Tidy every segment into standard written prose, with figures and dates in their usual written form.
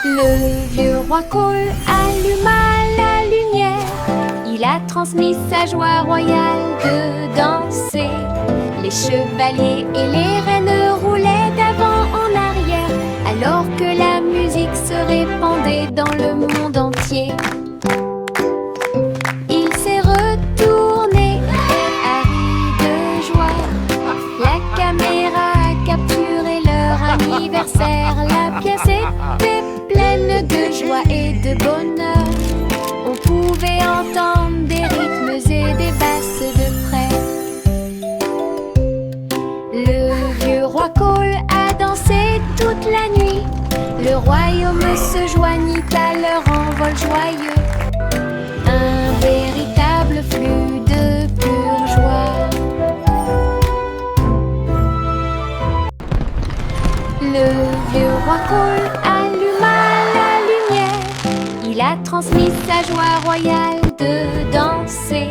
Le vieux roi Cole alluma la lumière. Il a transmis sa joie royale de danser. Les chevaliers et les reines roulaient d'avant en arrière, alors que la musique se répandait dans le monde entier. Il s'est retourné et a ri de joie. La caméra a capturé leur anniversaire. La pièce était pleine de joie et de bonheur. On pouvait entendre des rythmes et des basses de près. Le vieux roi Cole a dansé toute la nuit. Le royaume se joignit à leur envol joyeux. Un véritable flux de pure joie. Le vieux roi Cole alluma la lumière. Il a transmis sa joie royale de danser.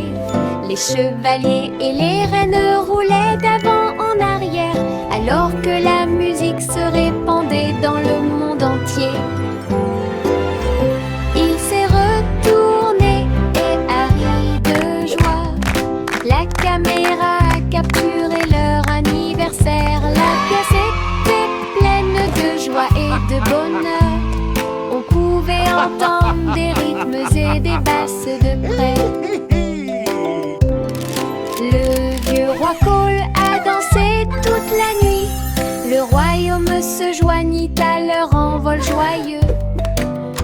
Les chevaliers et les reines roulaient d'avant en arrière, alors que la musique se répandait dans le monde entier. Il s'est retourné et a ri de joie. La caméra a capturé leur anniversaire. La pièce était pleine de joie et de bonheur. On pouvait entendre des rythmes et des basses de près. Le vieux roi Cole a dansé toute la nuit. Le royaume se joignit à leur envol joyeux.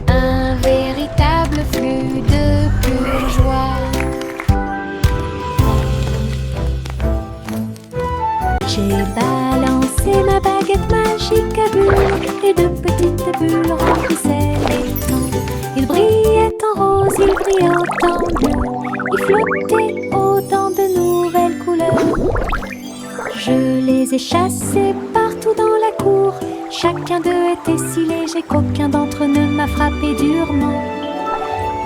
Un véritable flux de pure joie. J'ai balancé ma baguette magique à bulles, et de petites bulles remplissaient les temps. Il brillait en rose, il brillait en bleu, il flottait autant de nouvelles couleurs. Je les ai chassés partout dans la cour. Chacun d'eux était si léger qu'aucun d'entre eux ne m'a frappé durement.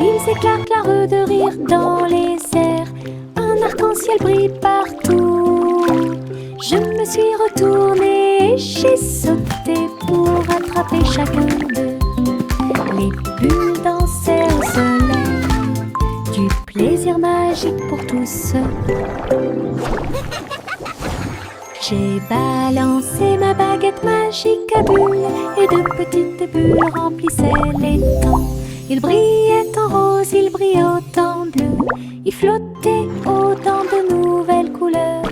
Ils éclatent de rire dans les airs. Un arc-en-ciel brille partout. Je me suis retournée et j'ai sauté pour attraper chacun d'eux. Les bulles dansaient au soleil, du plaisir magique pour tous. J'ai balancé ma baguette magique à bulles, et de petites bulles remplissaient les temps. Il brillait en rose, il brillait en bleu, il flottait autant de nouvelles couleurs.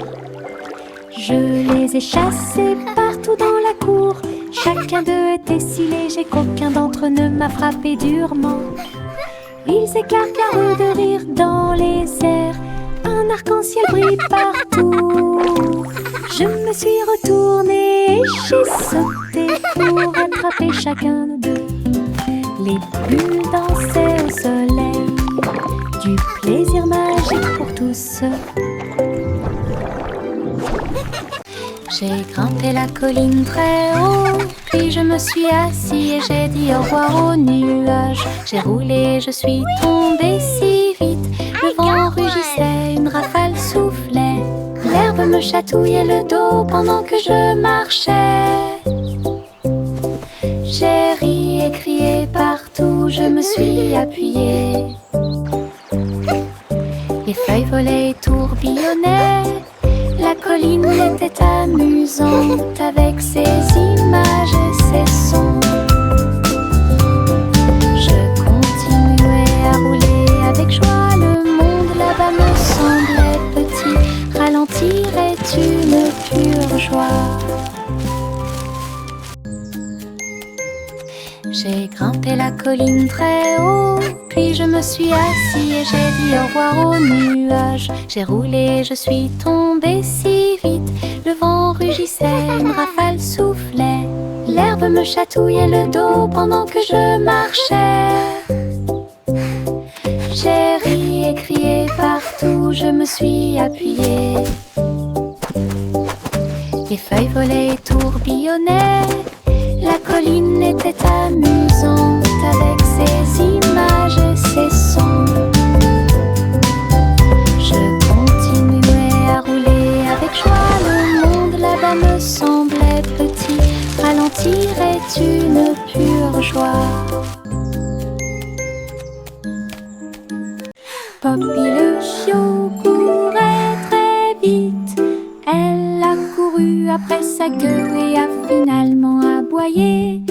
Je les ai chassés partout dans la cour. Chacun d'eux était si léger qu'aucun d'entre eux ne m'a frappé durement. Ils éclatent de rire dans les airs. Un arc-en-ciel brille partout. Je me suis retournée et j'ai sauté pour attraper chacun d'eux. Les bulles dansaient au soleil, du plaisir magique pour tous. J'ai grimpé la colline très haut, puis je me suis assis et j'ai dit au revoir aux nuages. J'ai roulé, je suis tombée si vite, le vent rugissait, une rafale soufflait. L'herbe me chatouillait le dos pendant que je marchais. J'ai ri et crié partout, je me suis appuyée. Les feuilles volaient et tourbillonnaient. La colline était amusante avec ses images et ses sons. Je continuais à rouler avec joie. Le monde là-bas me semblait petit. Ralentir est une pure joie. J'ai grimpé la colline très haut, puis je me suis assis et j'ai dit au revoir aux nuages. J'ai roulé, je suis tombée si vite, le vent rugissait, une rafale soufflait. L'herbe me chatouillait le dos pendant que je marchais. J'ai ri et crié partout, je me suis appuyée. Les feuilles volaient et tourbillonnaient. La colline était amusante avec ses images et ses sons. Je continuais à rouler avec joie. Le monde là-bas me semblait petit. Ralentir est une pure joie. fois. Poppy le chiot courait très vite. Elle a couru après sa queue et a finalement aboyé.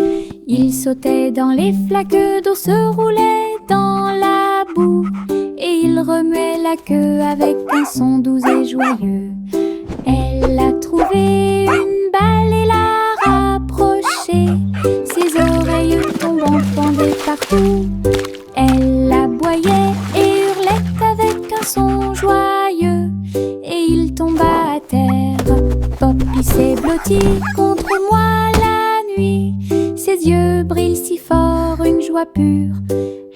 Il sautait dans les flaques d'eau, se roulait dans la boue, et il remuait la queue avec un son doux et joyeux. Elle a trouvé une balle et l'a rapprochée, ses oreilles tombantes pendaient partout. Elle aboyait et hurlait avec un son joyeux, et il tomba à terre. Poppy s'est blotti contre moi la nuit, ses yeux brillent si fort, une joie pure.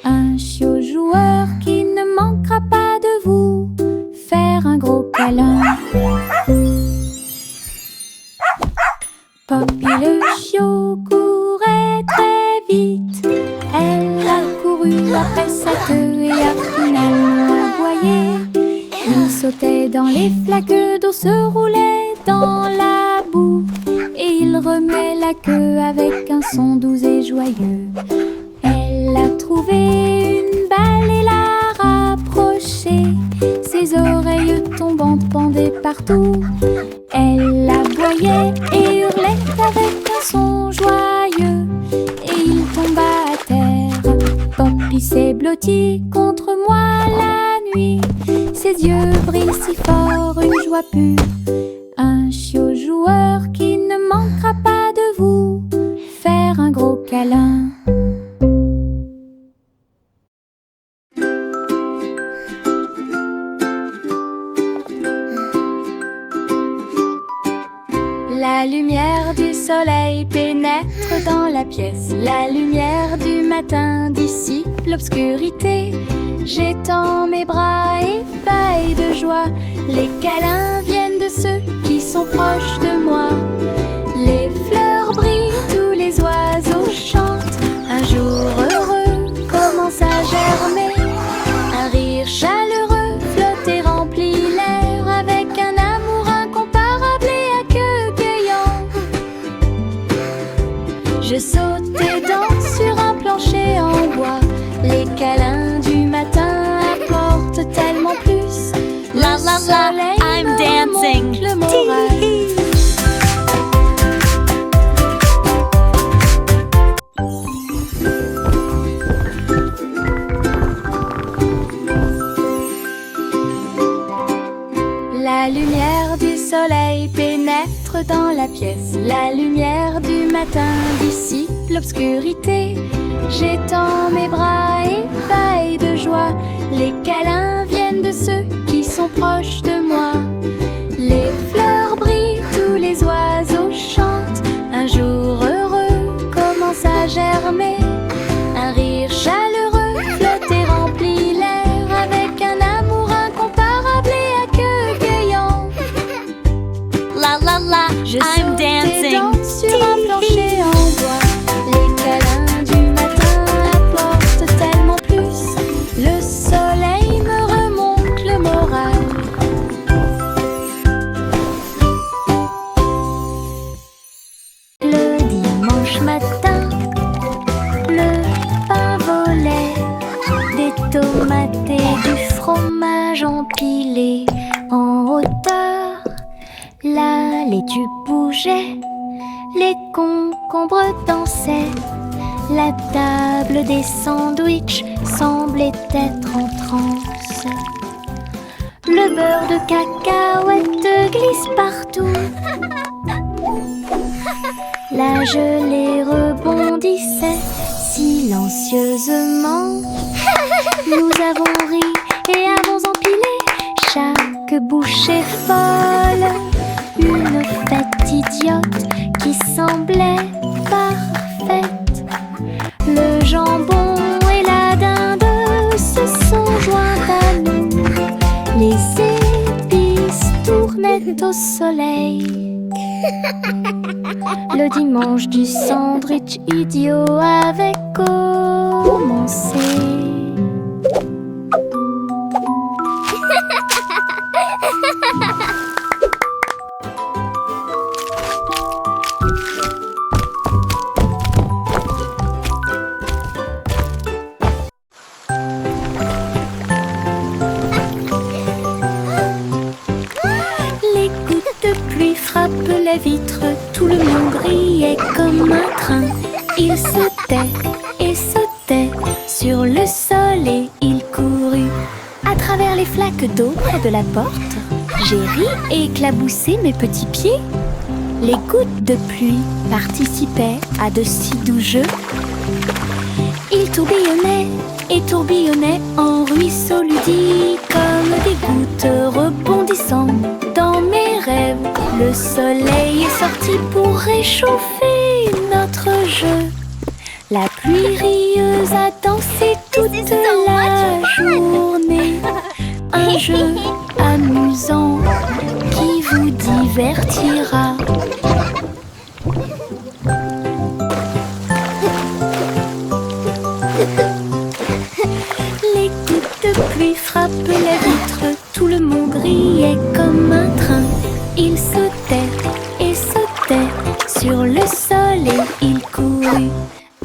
Un chiot joueur qui ne manquera pas de vous faire un gros câlin. Poppy le chiot courait très vite. Elle a couru après sa queue et a finalement aboyé. Il sautait dans les flaques d'eau, se roulait dans la boue, et il remuait la queue avec un son doux et joyeux. Elle a trouvé une balle et l'a rapprochée, ses oreilles tombantes pendaient partout. Elle aboyait et hurlait avec un son joyeux, et il tomba à terre. Poppy s'est blotti contre moi la nuit, ses yeux brillent si fort, une joie pure. Un chiot joueur qui ne manquera pas de vous faire un gros câlin. La lumière du soleil pénètre dans la pièce. La lumière du matin dissipe l'obscurité. J'étends mes bras ébahis de joie. Les câlins viennent de ceux qui sont proches de moi. Les fleurs brillent, tous les oiseaux chantent. Un jour heureux commence à germer. Un rire chaleureux flotte et remplit l'air avec un amour incomparable et accueillant. Je saute et danse sur un plancher en bois. Les câlins du matin apportent tellement plus. La la la, I'm dancing. Le moral. La lumière du soleil pénètre dans la pièce. La lumière du matin dissipe l'obscurité. J'étends mes bras ébahis de joie. Les câlins viennent de ceux qui sont proches de moi. Les fleurs brillent, tous les oiseaux chantent. Un jour heureux commence à germer. Un rire chaleureux flotte et remplit l'air avec un amour incomparable et accueillant. La la la, Je I'm saute et dancing. danse sur un plancher en bois. Les câlins du matin apportent tellement plus. Le soleil me remonte le moral. Le dimanche matin, le pain volait, des tomates et du fromage empilés en hauteur. La laitue bougeait, les concombres dansaient. La table des sandwichs semblait être en transe. Le beurre de cacahuète glisse partout. La gelée rebondissait silencieusement. Nous avons ri et avons empilé chaque bouchée folle. Une fête idiote qui semblait parfaite. Le jambon et la dinde se sont joints à nous. Les épices tournaient au soleil. Le dimanche du sandwich idiot avait commencé. les vitres, tout le monde riait comme un train. Il sautait et sautait sur le sol et il courut à travers les flaques d'eau près de la porte. J'ai ri et éclaboussé mes petits pieds. Les gouttes de pluie participaient à de si doux jeux. Il tourbillonnait et tourbillonnait en ruisseau ludique, comme des gouttes rebondissant dans mes rêves. Le soleil est sorti pour réchauffer notre jeu. La pluie rieuse a dansé toute la journée. Un jeu amusant qui vous divertira. Les gouttes de pluie frappaient les vitres, tout le monde riait comme un train. Il sautait et sautait sur le sol et il courut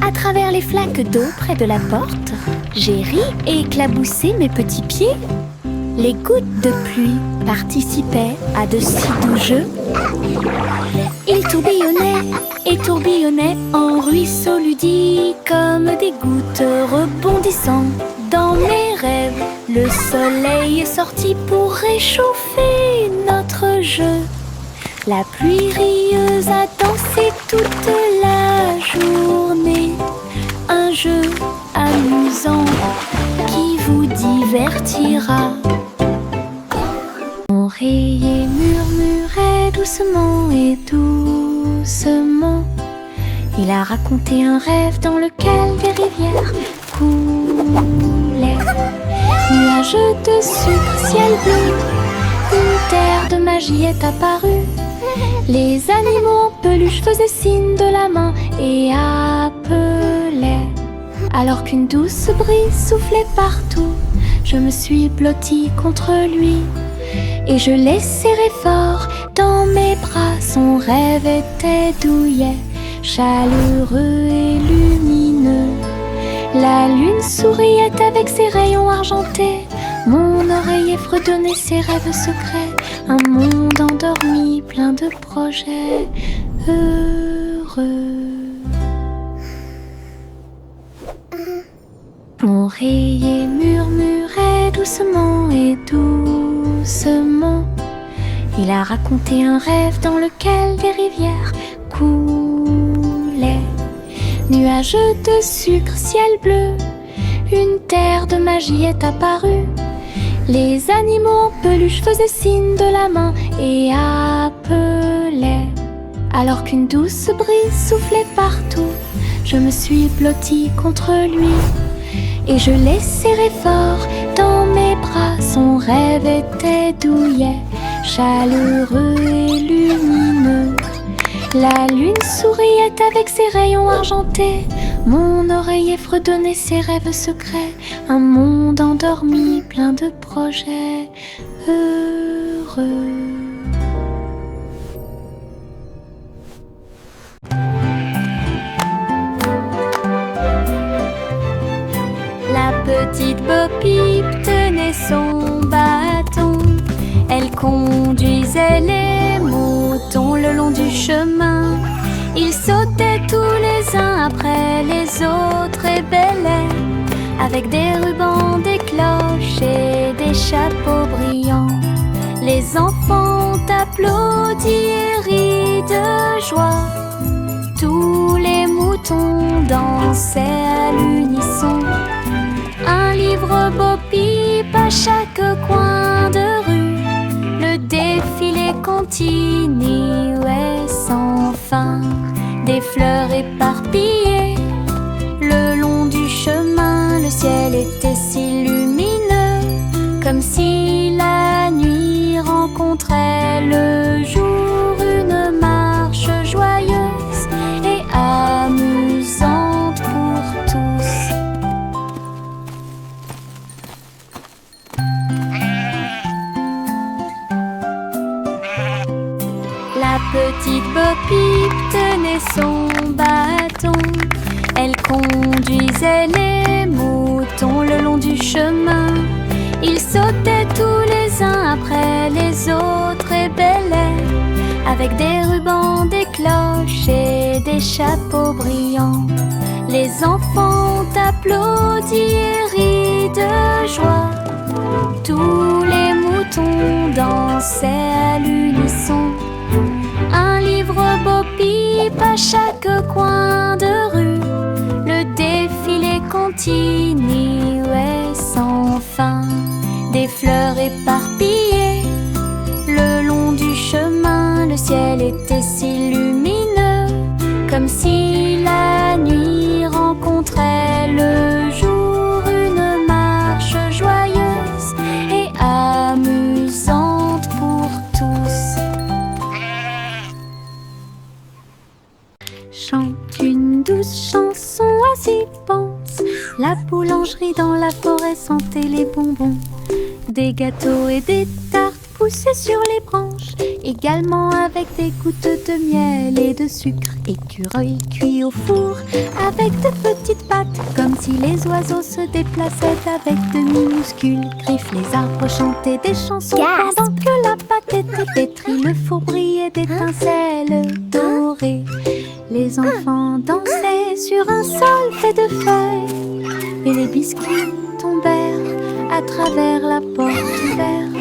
à travers les flaques d'eau près de la porte. J'ai ri et éclaboussé mes petits pieds. Les gouttes de pluie participaient à de si doux jeux. Il tourbillonnait et tourbillonnait en ruisseau ludique, comme des gouttes rebondissant dans mes rêves. Le soleil est sorti pour réchauffer notre jeu. La pluie rieuse a dansé toute la journée. Un jeu amusant qui vous divertira. L'oreiller murmurait doucement et doucement. Il a raconté un rêve dans lequel des rivières coulaient. Nuages de sucre, ciel bleu, une terre de magie est apparue. Les animaux en peluche faisaient signe de la main et appelaient. Alors qu'une douce brise soufflait partout, je me suis blottie contre lui. Et je l'ai serré fort dans mes bras. Son rêve était douillet, chaleureux et lumineux. La lune souriait avec ses rayons argentés. Mon oreiller fredonnait ses rêves secrets. Un monde endormi, plein de projets heureux. L'oreiller murmurait doucement et doucement. Il a raconté un rêve dans lequel des rivières coulaient. Nuages de sucre, ciel bleu, une terre de magie est apparue. Les animaux en peluche faisaient signe de la main et appelaient. Alors qu'une douce brise soufflait partout, je me suis blottie contre lui. Et je l'ai serré fort dans mes bras. Son rêve était douillet, chaleureux et lumineux. La lune souriait avec ses rayons argentés. Mon oreiller fredonnait ses rêves secrets. Un monde endormi, plein de projets heureux. La petite Bo Peep tenait son bâton. Elle conduisait les moutons le long du chemin. Ils sautaient tous les uns après les autres et bêlaient, avec des rubans, des cloches et des chapeaux brillants. Les enfants ont applaudi et ri de joie. Tous les moutons dansaient à l'unisson. Un livre Bo Peep à chaque coin de rue. Le défilé continuait sans fin. Des fleurs éparpillées le long du chemin. Le ciel était si lumineux, comme si la nuit rencontrait le jour. Une marche joyeuse et amusante pour tous. La petite Bo Peep tenait son bâton. Elle conduisait les moutons le long du chemin. Ils sautaient tous les uns après les autres et bêlaient, avec des rubans, des cloches et des chapeaux brillants. Les enfants ont applaudi et ri de joie. Tous les moutons dansaient à l'unisson. Un livre beau pipe à chaque coin de rue. Le défilé continuait sans fin. Des fleurs éparpillées le long du chemin. Le ciel était si lumineux, comme si la nuit rencontrait le jour. Une marche joyeuse et amusante pour tous. Chante une douce chanson, assis pense. La boulangerie dans la forêt sentait les bonbons. Des gâteaux et des tartes poussaient sur les branches, également avec des gouttes de miel et de sucre. Écureuil cuit au four avec de petites pattes, comme si les oiseaux se déplaçaient avec de minuscules griffes. Les arbres chantaient des chansons pendant que la pâte était pétrie. Le four brillait d'étincelles dorées. Les enfants dansaient sur un sol fait de feuilles, et les biscuits tombèrent à travers la porte ouverte.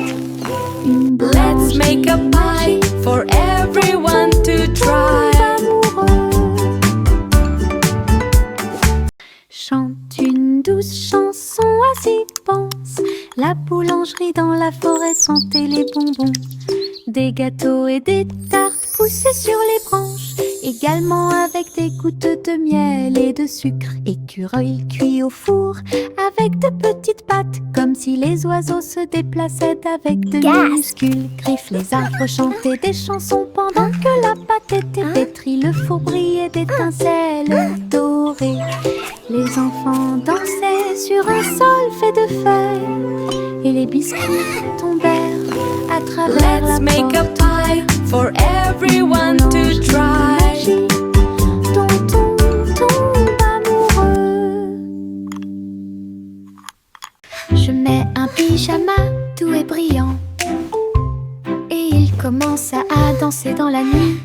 Une Let's make a pie for everyone to try. Chante une douce chanson, assis pense. La boulangerie dans la forêt sentait les bonbons. Des gâteaux et des tartes poussaient sur les branches, également avec des gouttes de miel et de sucre. Écureuil cuit au four avec de petites pattes, comme si les oiseaux se déplaçaient avec de minuscules griffes. Les arbres chantaient des chansons pendant que la pâte était pétrie. Le four brillait d'étincelles dorées. Les enfants dansaient sur un sol fait de feuilles, et les biscuits tombèrent à travers Let's la make a porte pie for everyone to try. Tonton tombe amoureux. Je mets un pyjama doux et brillant, et il commence à danser dans la nuit.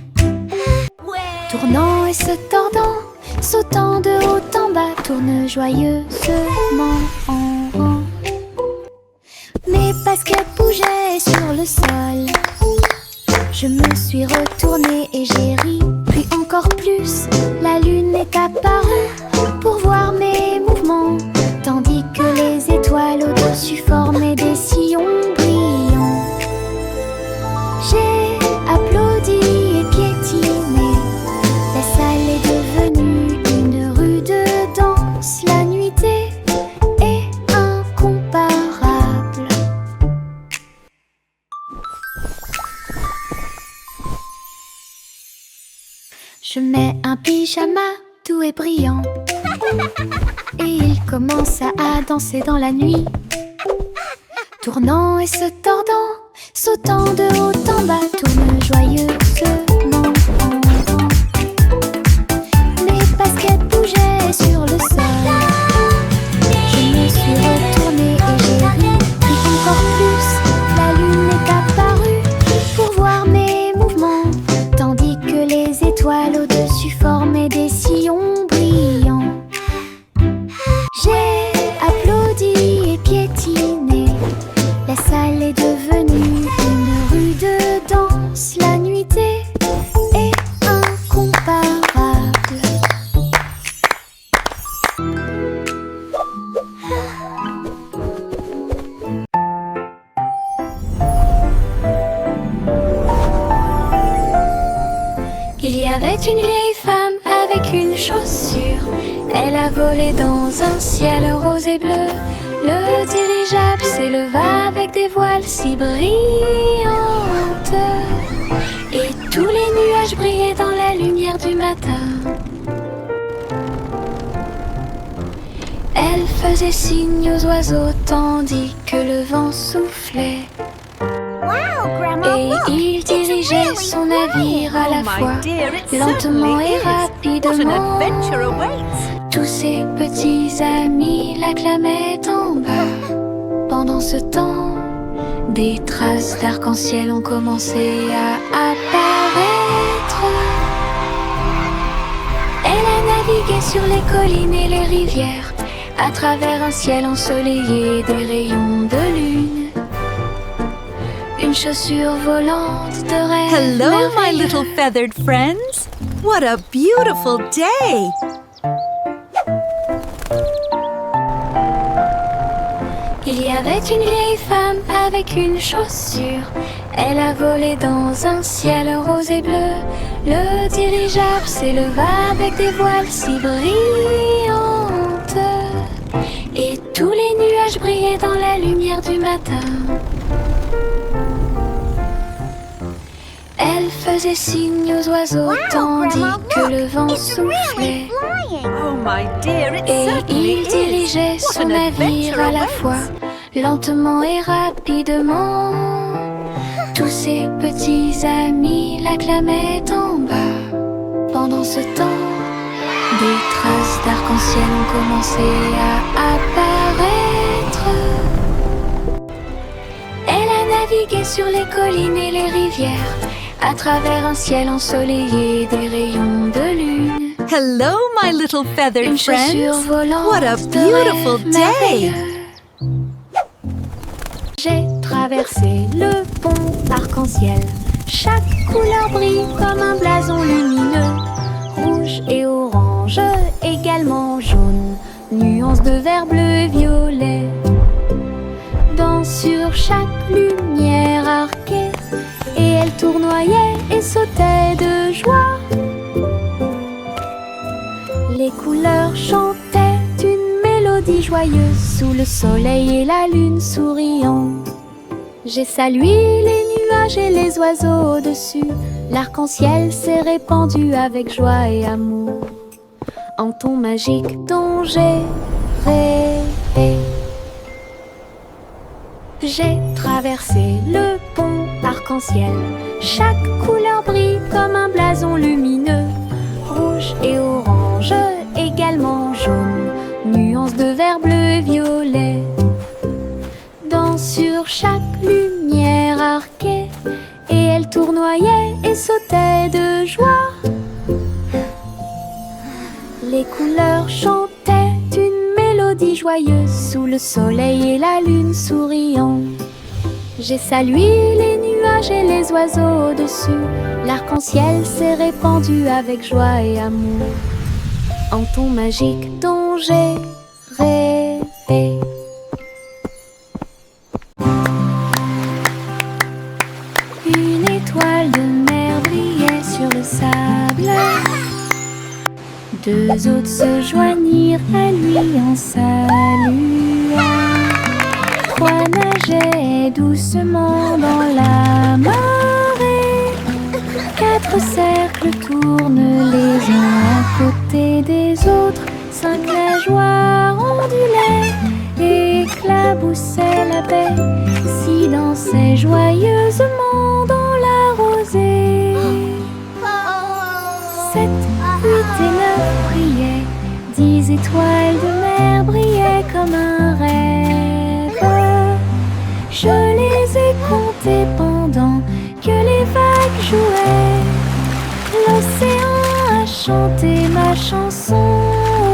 Tournant et se tordant, sautant de haut en bas, tourne joyeusement en rond. Mes baskets bougeaient sur le sol. Je me suis retournée et j'ai ri, puis encore plus. La lune est apparue pour voir mes mouvements, tandis que les étoiles au-dessus formaient des sillons brillants. J'ai applaudi et piétiné. La salle est devenue une rue de danse. La nuitée est incomparable. Je mets un pyjama doux et brillant, et il commence à danser dans la nuit. Tournant et se tordant, sautant de haut en bas, tourne joyeusement en rond. Mes baskets bougeaient sur le sol. Je me suis retournée et j'ai ri, puis encore plus. La lune est apparue pour voir mes mouvements, tandis que les étoiles au-dessus formaient des sillons brillants. J'ai applaudi et piétiné. La salle est devenue une rue de danse. La nuitée est incomparable. Il y avait une vieille femme avec une chaussure. Elle a volé dans un ciel rose et bleu. Le dirigeable s'éleva avec des voiles si brillantes, et tous les nuages brillaient dans la lumière du matin. Elle faisait signe aux oiseaux tandis que le vent soufflait. Et il dirigeait son navire à la fois, lentement et rapidement. Tous ses petits amis l'acclamaient en bas. Pendant ce temps, des traces d'arc-en-ciel ont commencé à apparaître. naviguer sur les collines et les rivières, à travers un ciel ensoleillé, des rayons de lune. Une chaussure volante de rêve. Hello, my merveilleux. little feathered friends. What a beautiful day! Il y avait une vieille femme avec une chaussure. Elle a volé dans un ciel rose et bleu. Le dirigeable s'éleva avec des voiles si brillantes. Et tous les nuages brillaient dans la lumière du matin. Elle faisait signe aux oiseaux tandis que le vent soufflait. Oh, my dear, it Et certainly il dirigeait is. What son an navire adventure à la awaits. fois, lentement et rapidement. Tous ses petits amis l'acclamaient en bas. Pendant ce temps, des traces d'arc-en-ciel ont commencé à apparaître. Elle a navigué sur les collines et les rivières, à travers un ciel ensoleillé, des rayons de lune. Hello, my little feathered Une chaussure friends. volante What a de beautiful rêve day! merveilleux. J'ai traversé le pont arc-en-ciel. Chaque couleur brille comme un blason lumineux. Rouge et orange, également jaune. Nuances de vert, bleu et violet. Sur chaque lumière arquée, et elle tournoyait et sautait de joie. Les couleurs chantaient une mélodie joyeuse sous le soleil et la lune souriant. J'ai salué les nuages et les oiseaux au-dessus. L'arc-en-ciel s'est répandu avec joie et amour en ton magique dont j'ai rêvé. J'ai traversé le pont arc-en-ciel. Chaque couleur brille comme un blason lumineux. Rouge et orange, également jaune. Nuances de vert, bleu et violet. Sur chaque lumière arquée, et elle tournoyait et sautait de joie. Les couleurs chantaient une mélodie joyeuse sous le soleil et la lune souriant. J'ai salué les nuages et les oiseaux au-dessus. L'arc-en-ciel s'est répandu avec joie et amour en ton magique dont j'ai rêvé. Une étoile de mer brillait sur le sable. Deux autres se joignirent à lui en saluant. Trois nageaient doucement dans la marée. Quatre cercles tournent les uns à côté des autres. Cinq nageoires ondulaient et éclaboussaient la baie. Six dansaient joyeusement dans la rosée. 7, 8 et 9 brillaient. 10 étoiles de mer brillaient comme un rêve. Je les ai comptées pendant que les vagues jouaient. L'océan a chanté ma chanson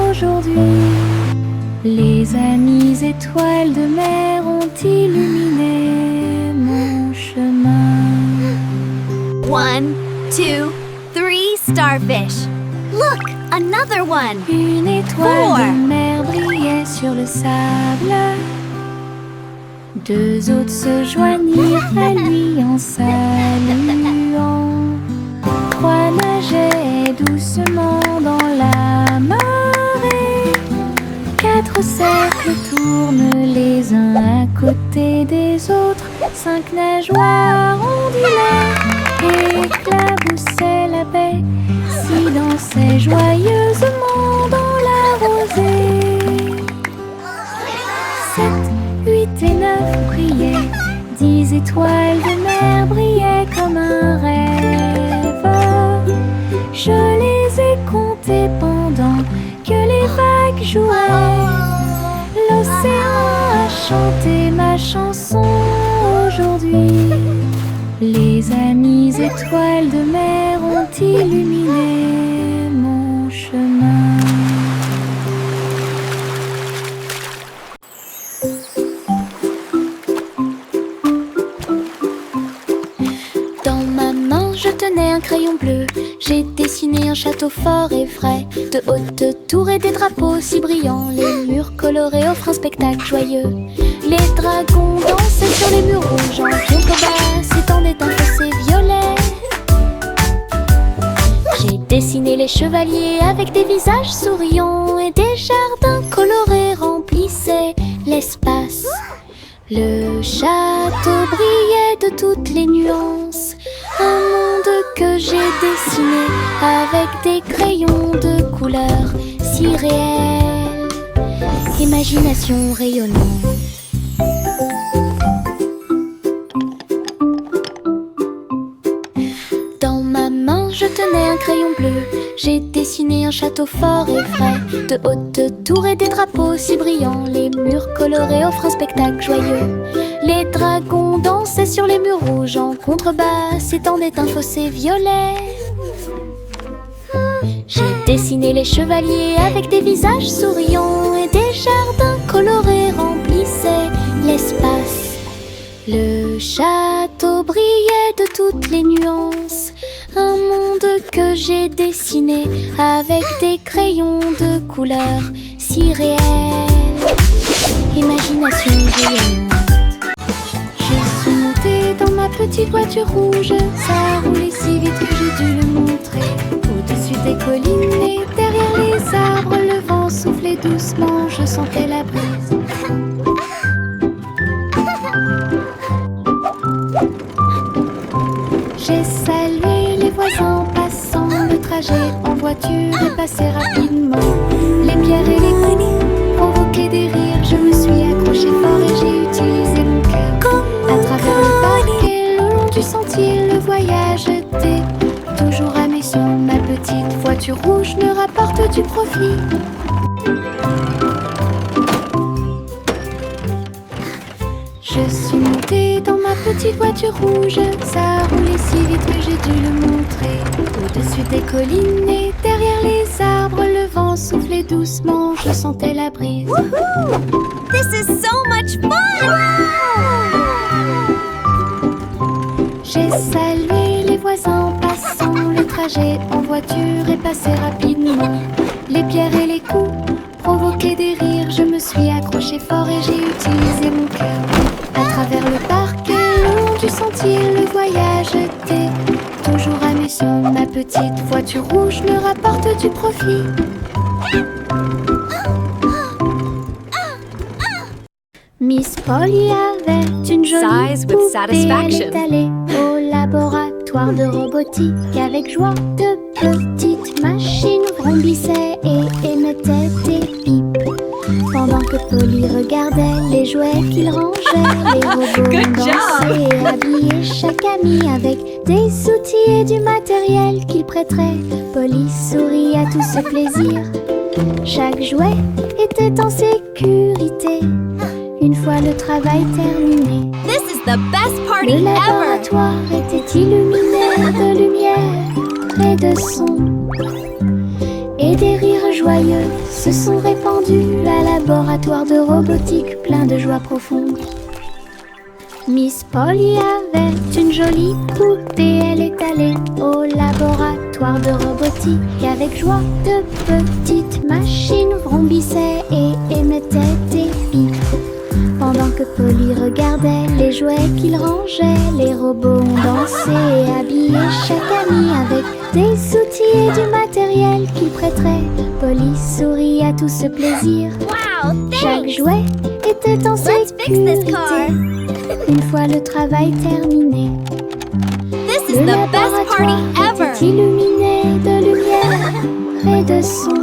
aujourd'hui. Les amies étoiles de mer ont illuminé mon chemin. 1, 2, 3 starfish. Look, another one. Une étoile 4. de mer brillait sur le sable. Deux autres se joignirent à lui en saluant. Trois nageaient doucement dans la marée. Quatre cercles tournent les uns à côté des autres. Cinq nageoires ondulaient et éclaboussaient la baie. Six dansaient joyeusement dans la rosée. 7, 8 et 9 brillaient. 10 étoiles de mer brillaient comme un rêve. Je les ai comptées pendant que les vagues jouaient. L'océan a chanté ma chanson aujourd'hui. Les amies étoiles de mer ont illuminé mon chemin. tenais un crayon bleu. J'ai dessiné un château fort et vrai, de hautes tours et des drapeaux si brillants. Les murs colorés offrent un spectacle joyeux. Les dragons dansaient sur les murs rouges. En contrebas s'étendait un fossé violet. J'ai dessiné les chevaliers avec des visages souriants, et des jardins colorés remplissaient l'espace. Le château brillait de toutes les nuances, un monde que j'ai dessiné avec des crayons de couleurs si réels. Imagination rayonnante. Dans ma main je tenais un crayon bleu. J'ai dessiné un château fort et frais, de hautes tours et des drapeaux si brillants. Les murs colorés offrent un spectacle joyeux. Les dragons dansaient sur les murs rouges. En contrebas s'étendait un fossé violet. J'ai dessiné les chevaliers avec des visages souriants, et des jardins colorés remplissaient l'espace. Le château brillait de toutes les nuances, un monde que j'ai dessiné avec des crayons de couleurs si réels. Imagination rayonnante. Je suis montée dans ma petite voiture rouge. Ça roulait si vite que j'ai dû le montrer. Au-dessus des collines et derrière les arbres, le vent soufflait doucement, je sentais la brise. J'ai salué les voisins passant, le trajet en voiture est passé rapidement. Les pierres et les coups provoquaient des rires, je me suis accrochée fort et j'ai utilisé mon cœur. À travers le parc et le long du sentier, le voyage était toujours à mes yeux. Ma petite voiture rouge me rapporte du profit. Je suis montée dans ma petite voiture rouge. Ça roulait si vite que j'ai dû le montrer. Au-dessus des collines et derrière les arbres, le vent soufflait doucement, je sentais la brise. Woohoo! This is so much fun! J'ai salué les voisins passant, le trajet en voiture est passé rapidement. Les pierres et les coups provoquaient des rires, je me suis accrochée fort et j'ai utilisé mon cœur. À travers le parc et le long du sentier, le voyage était toujours à mes yeux. Ma petite voiture rouge me rapporte du profit. Miss Polly avait une jolie Sighs with poupée. satisfaction. Elle est allée au laboratoire de robotique. Avec joie, de petites machines vrombissaient et émettaient des pipes. Pendant que Polly regardait les jouets qu'il rangeait, les robots Good job. dansaient et habillaient chaque ami avec des outils et du matériel qu'il prêterait. Polly sourit à tout ce plaisir. Chaque jouet était en sécurité. Une fois le travail terminé, This is the best party le ever! laboratoire était illuminé de lumière et de son. Et des rires joyeux se sont répandus. Un laboratoire de robotique plein de joie profonde. Miss Polly avait une jolie poupée. Elle est allée au laboratoire de robotique. Avec joie, de petites machines vrombissaient et émettaient des pipes. Pendant que Polly regardait les jouets qu'il rangeait, les robots ont dansé et habillé chaque ami avec des outils et du matériel qu'il prêterait. Polly sourit à tout ce plaisir. Wow, Chaque thanks! jouet était en Let's fix this sécurité. car. Une fois le travail terminé, This is le the best party laboratoire ever! était illuminé de lumière et de son.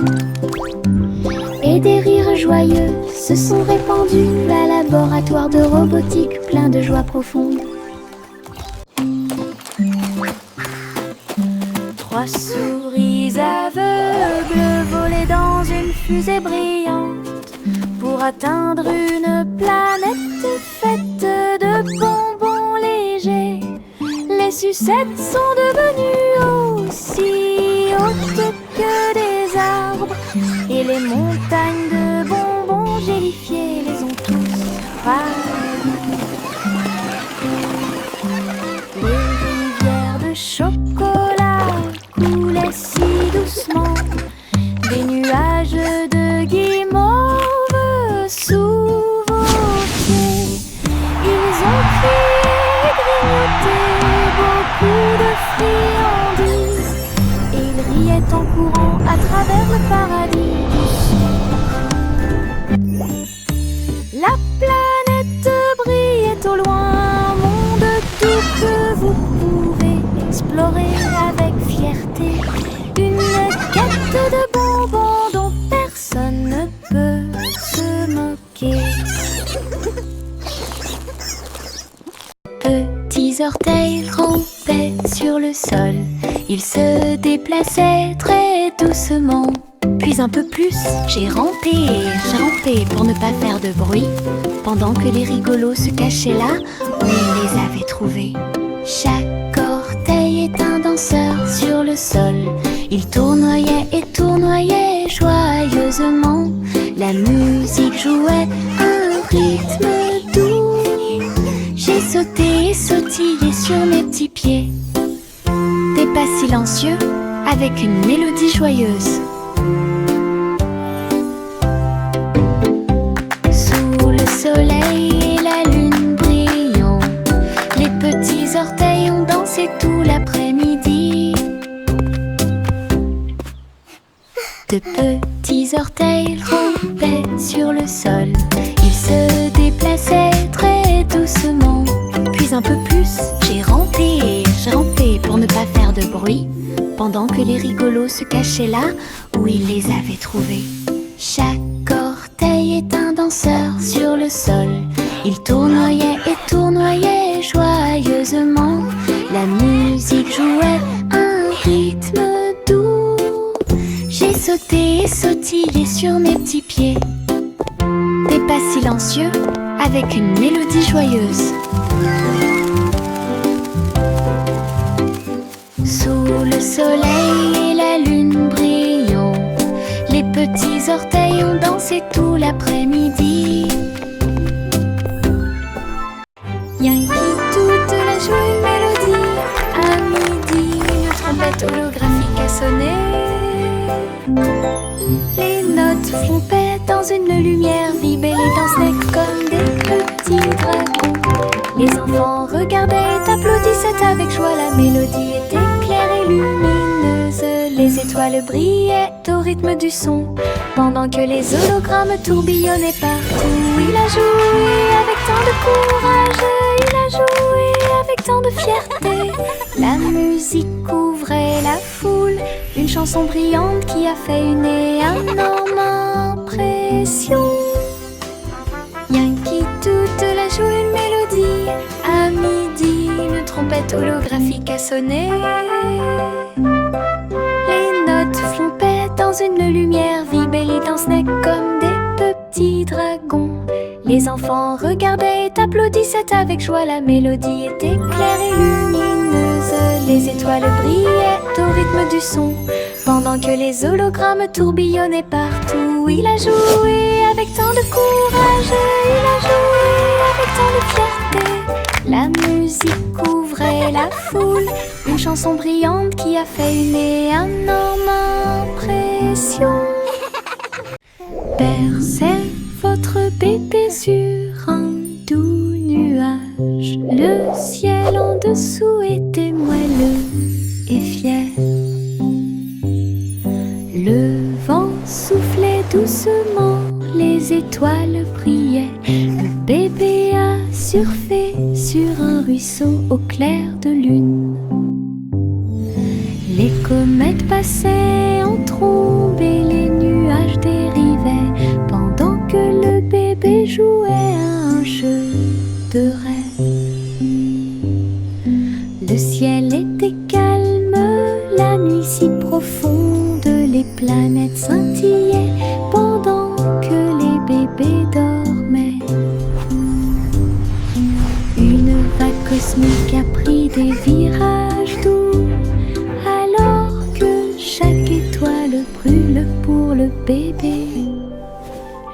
Et des rires joyeux se sont répandus. Un laboratoire de robotique plein de joie profonde. 3 souris aveugles volaient dans une fusée brillante pour atteindre une planète faite de bonbons légers. Les sucettes sont devenues aussi hautes que des arbres, et les montagnes de bonbons gélifiés les ont tous ravagés. Les rivières de chocolat La planète brillait au loin, un monde doux que vous pouvez explorer avec fierté. Une quête de bonbons dont personne ne peut se moquer. Petits orteils rampaient sur le sol. Ils se déplaçaient très doucement. Puis un peu plus, j'ai rampé pour ne pas faire de bruit, pendant que les rigolos se cachaient là où ils les avaient trouvés. Chaque orteil est un danseur sur le sol. Il tournoyait et tournoyait joyeusement. La musique jouait un rythme doux. J'ai sauté et sautillé sur mes petits pieds. Des pas silencieux avec une mélodie joyeuse. Sous le soleil et la lune brillant, les petits orteils ont dansé tout l'après-midi. De petits orteils rampaient sur le sol. Ils se déplaçaient très doucement. Puis un peu plus, j'ai rampé pour ne pas faire de bruit, pendant que les rigolos se cachaient là où ils les avaient trouvés. Chaque orteil est un danseur sur le sol. Il tournoyait et tournoyait joyeusement. La musique jouait un rythme doux. J'ai sauté et sautillé sur mes petits pieds. Des pas silencieux avec une mélodie joyeuse. Sous le soleil et la lune brillant, les petits orteils ont dansé tout l'après-midi. Yankee toute la joue une mélodie. À midi, une trompette holographique a sonné. Les notes flompaient dans une lumière vive et les dansaient comme des petits dragons. Les enfants regardaient et applaudissaient avec joie. La mélodie était claire et lumineuse. Les étoiles brillaient au rythme du son, pendant que les hologrammes tourbillonnaient partout. Il a joué avec tant de courage, il a joué avec tant de fierté. La musique couvrait la foule, une chanson brillante qui a fait une énorme impression. Yankee toute la joue une mélodie. À midi, une trompette holographique a sonné. Les notes flompaient dans une lumière vive et les dansaient comme des petits dragons. Les enfants regardaient et applaudissaient avec joie. La mélodie était claire et lumineuse. Les étoiles brillaient au rythme du son, pendant que les hologrammes tourbillonnaient partout. Il a joué avec tant de courage, il a joué avec tant de fierté. La musique couvrait la foule, une chanson brillante qui a fait une énorme impression. Bercez votre bébé sur un doux nuage. Le ciel en dessous était moelleux et fier. Le vent soufflait doucement, les étoiles brillaient. Le bébé a surfé sur un ruisseau au clair de lune. Les comètes passaient en trombe et les nuages dérivaient, pendant que le bébé jouait à un jeu de rêve. Le ciel était calme, la nuit si profonde, les planètes scintillaient pendant que les bébés dormaient. Une vague cosmique a pris des virages doux, alors que chaque étoile brûle pour le bébé.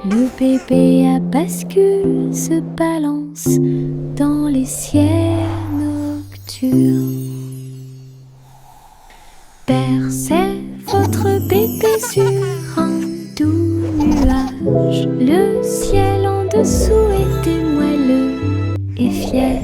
Le bébé à bascule se balance dans les ciels nocturnes. Bercez votre bébé sur un doux nuage. Le ciel en dessous était moelleux et fier.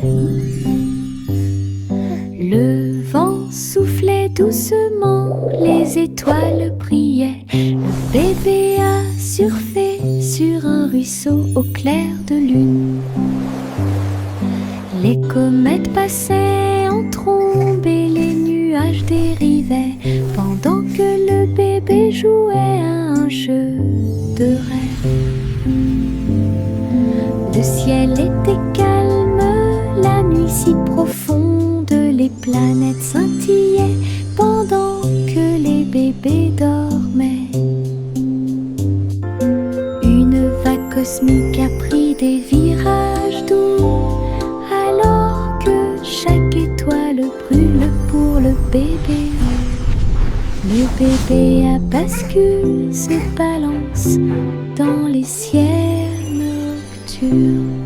Le vent soufflait doucement, les étoiles brillaient. Le bébé a surfé sur un ruisseau vaisseau au clair de lune. Les comètes passaient en trombe et les nuages dérivaient pendant que le bébé jouait à un jeu de rêve. Le ciel était calme, la nuit si profonde, les planètes scintillaient pendant que les bébés dormaient. Une vague cosmique a pris des virages doux, alors que chaque étoile brûle pour le bébé. Le bébé à bascule se balance dans les ciels nocturnes.